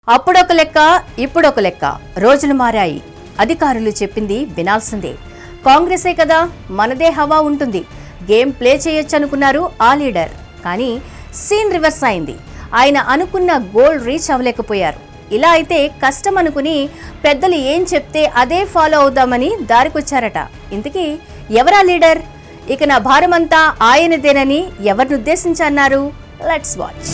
అప్పుడొక లెక్క ఇప్పుడొక లెక్క రోజులు మారాయి. అధికారులు చెప్పింది వినాల్సిందే. కాంగ్రెసే కదా, మనదే హవా ఉంటుంది, గేమ్ ప్లే చేయొచ్చనుకున్నారు ఆ లీడర్. కానీ సీన్ రివర్స్ అయింది. ఆయన అనుకున్న గోల్ రీచ్ అవ్వలేకపోయారు. ఇలా అయితే కష్టం అనుకుని పెద్దలు ఏం చెప్తే అదే ఫాలో అవుదామని దారికొచ్చారట. ఇంతకీ ఎవరా లీడర్? ఇక నా భారమంతా ఆయనదేనని ఎవరినుద్దేశించి అన్నారు? Let's watch.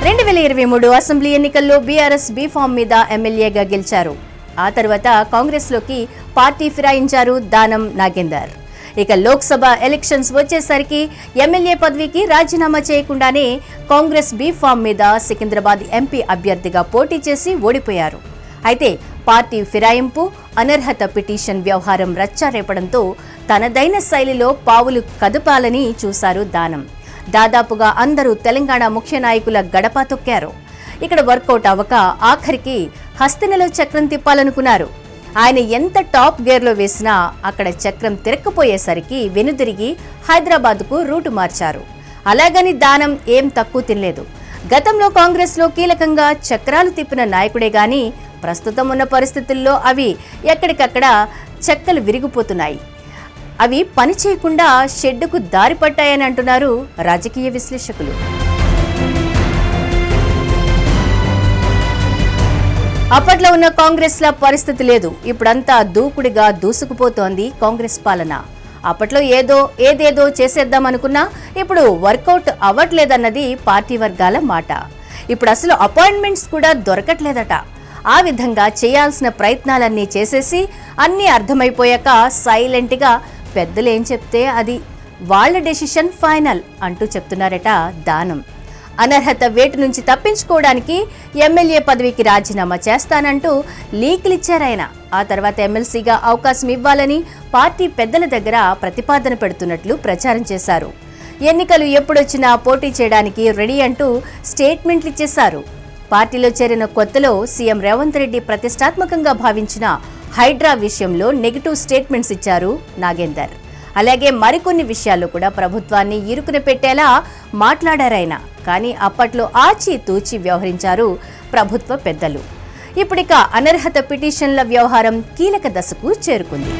2023 అసెంబ్లీ ఎన్నికల్లో బీఆర్ఎస్ బీఫామ్ మీద ఎమ్మెల్యేగా గెలిచారు. ఆ తర్వాత కాంగ్రెస్లోకి పార్టీ ఫిరాయించారు దానం నాగేందర్. ఇక లోక్సభ ఎలక్షన్స్ వచ్చేసరికి ఎమ్మెల్యే పదవికి రాజీనామా చేయకుండానే కాంగ్రెస్ బీఫామ్ మీద సికింద్రాబాద్ ఎంపీ అభ్యర్థిగా పోటీ చేసి ఓడిపోయారు. అయితే పార్టీ ఫిరాయింపు, అనర్హత పిటిషన్ వ్యవహారం రచ్చారేపడంతో తనదైన శైలిలో పావులు కదపాలని చూశారు దానం. దాదాపుగా అందరూ తెలంగాణ ముఖ్య నాయకుల గడప తొక్కారు. ఇక్కడ వర్కౌట్ అవ్వక ఆఖరికి హస్తినలో చక్రం తిప్పాలనుకున్నారు. ఆయన ఎంత టాప్ గేర్లో వేసినా అక్కడ చక్రం తిరక్కపోయేసరికి వెనుదిరిగి హైదరాబాద్కు రూటు మార్చారు. అలాగని దానం ఏం తక్కువ తినలేదు. గతంలో కాంగ్రెస్లో కీలకంగా చక్రాలు తిప్పిన నాయకుడే గాని ప్రస్తుతం ఉన్న పరిస్థితుల్లో అవి ఎక్కడికక్కడ చెక్కలు విరిగిపోతున్నాయి. అవి పని చేయకుండా షెడ్డుకు దారి పట్టాయని అంటున్నారు రాజకీయ విశ్లేషకులు. అప్పట్లో ఉన్న కాంగ్రెస్ ల పరిస్థితి లేదు. ఇప్పుడంతా దూకుడిగా దూసుకుపోతోంది కాంగ్రెస్ పాలన. అప్పట్లో ఏదేదో చేసేద్దామనుకున్నా ఇప్పుడు వర్కౌట్ అవ్వట్లేదన్నది పార్టీ వర్గాల మాట. ఇప్పుడు అసలు అపాయింట్మెంట్స్ కూడా దొరకట్లేదట. ఆ విధంగా చేయాల్సిన ప్రయత్నాలన్నీ చేసేసి అన్నీ అర్థమైపోయాక సైలెంట్గా పెద్దలేం చెప్తే అది వాళ్ల డెసిషన్ ఫైనల్ అంటూ చెప్తున్నారట దానం. అనర్హత వేటు నుంచి తప్పించుకోవడానికి ఎమ్మెల్యే పదవికి రాజీనామా చేస్తానంటూ లీకులిచ్చారాయన. ఆ తర్వాత ఎమ్మెల్సీగా అవకాశం ఇవ్వాలని పార్టీ పెద్దల దగ్గర ప్రతిపాదన పెడుతున్నట్లు ప్రచారం చేశారు. ఎన్నికలు ఎప్పుడొచ్చినా పోటీ చేయడానికి రెడీ అంటూ స్టేట్మెంట్లు ఇచ్చేశారు. పార్టీలో చేరిన కొత్తలో సీఎం రేవంత్ రెడ్డి ప్రతిష్టాత్మకంగా భావించిన హైడ్రా విషయంలో నెగిటివ్ స్టేట్మెంట్స్ ఇచ్చారు నాగేందర్. అలాగే మరికొన్ని విషయాల్లో కూడా ప్రభుత్వాన్ని ఇరుకున పెట్టేలా మాట్లాడారాయన. కానీ అప్పట్లో ఆచితూచి వ్యవహరించారు ప్రభుత్వ పెద్దలు. ఇప్పుడిక అనర్హత పిటిషన్ల వ్యవహారం కీలక దశకు చేరుకుంది.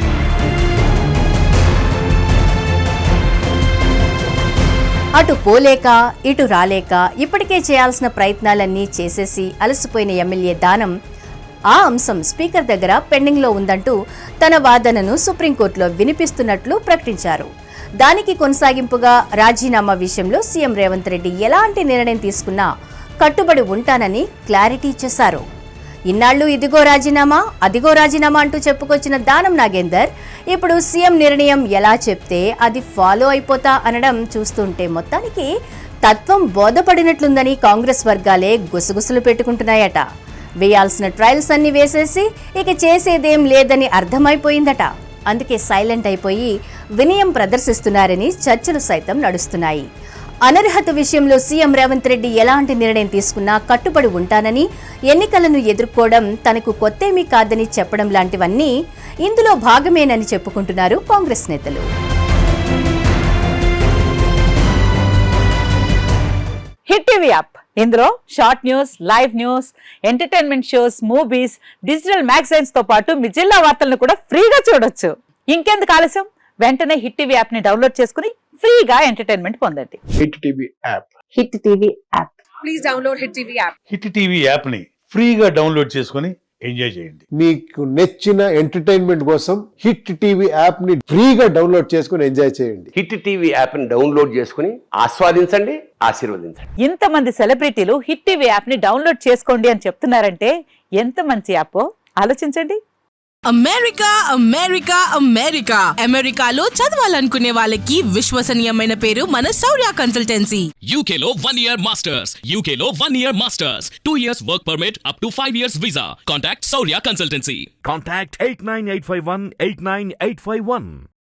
అటు పోలేక ఇటు రాలేక ఇప్పటికే చేయాల్సిన ప్రయత్నాలన్నీ చేసేసి అలసిపోయిన ఎమ్మెల్యే దానం ఆ అంశం స్పీకర్ దగ్గర పెండింగ్లో ఉందంటూ తన వాదనను సుప్రీంకోర్టులో వినిపిస్తున్నట్లు ప్రకటించారు. దానికి కొనసాగింపుగా రాజీనామా విషయంలో సీఎం రేవంత్ రెడ్డి ఎలాంటి నిర్ణయం తీసుకున్నా కట్టుబడి ఉంటానని క్లారిటీ ఇచ్చేశారు. ఇన్నాళ్లు ఇదిగో రాజీనామా అదిగో రాజీనామా అంటూ చెప్పుకొచ్చిన దానం నాగేందర్ ఇప్పుడు సీఎం నిర్ణయం ఎలా చెప్తే అది ఫాలో అయిపోతా అనడం చూస్తుంటే మొత్తానికి తత్వం బోధపడినట్లుందని కాంగ్రెస్ వర్గాలే గుసగుసలు పెట్టుకుంటున్నాయట. వేయాల్సిన ట్రయల్స్ అన్ని వేసేసి ఇక చేసేదేం లేదని అర్థమైపోయిందట. అందుకే సైలెంట్ అయిపోయి వినయం ప్రదర్శిస్తున్నారని చర్చలు సైతం నడుస్తున్నాయి. అనర్హత విషయంలో సీఎం రేవంత్ రెడ్డి ఎలాంటి నిర్ణయం తీసుకున్నా కట్టుబడి ఉంటానని, ఎన్నికలను ఎదుర్కోవడం తనకు కొత్తేమీ కాదని చెప్పడం లాంటివన్నీ ఇందులో భాగమేనని చెప్పుకుంటున్నారు కాంగ్రెస్ నేతలు. హిట్ టీవీ యాప్, ఇందులో short news, live news, entertainment shows, movies, digital magazines తో పాటు మీ జిల్లా వార్తలను కూడా ఫ్రీగా చూడొచ్చు. ఇంకెందుకు ఆలస్యం, వెంటనే హిట్ టీవీ యాప్ ని డౌన్లోడ్ చేసుకుని ఫ్రీగా ఎంటర్టైన్మెంట్ పొందండి. Hit TV app. Hit TV app. Please download hit TV app. Hit TV app ని ఫ్రీగా డౌన్లోడ్ చేసుకుని ఎంజాయ్ చేయండి. మీకు నచ్చిన ఎంటర్టైన్మెంట్ కోసం హిట్ టీవీ యాప్ ని ఫ్రీగా డౌన్లోడ్ చేసుకుని ఎంజాయ్ చేయండి. హిట్ టీవీ యాప్ ని డౌన్లోడ్ చేసుకుని ఆస్వాదించండి, ఆశీర్వదించండి. ఇంతమంది సెలబ్రిటీలు హిట్ టీవీ యాప్ ని డౌన్లోడ్ చేసుకోండి అని చెప్తున్నారంటే ఎంత మంచి యాప్ ఆలోచించండి. అమెరికా అమెరికా అమెరికా అమెరికాలో చదవాలనుకునే వాళ్ళకి విశ్వసనీయమైన పేరు మన శౌర్య కన్సల్టెన్సీ. UK లో 1 year masters, UK లో 1 year masters, 2 years work permit up to 5 years visa. Contact Saurya Consultancy. Contact 89851 89851.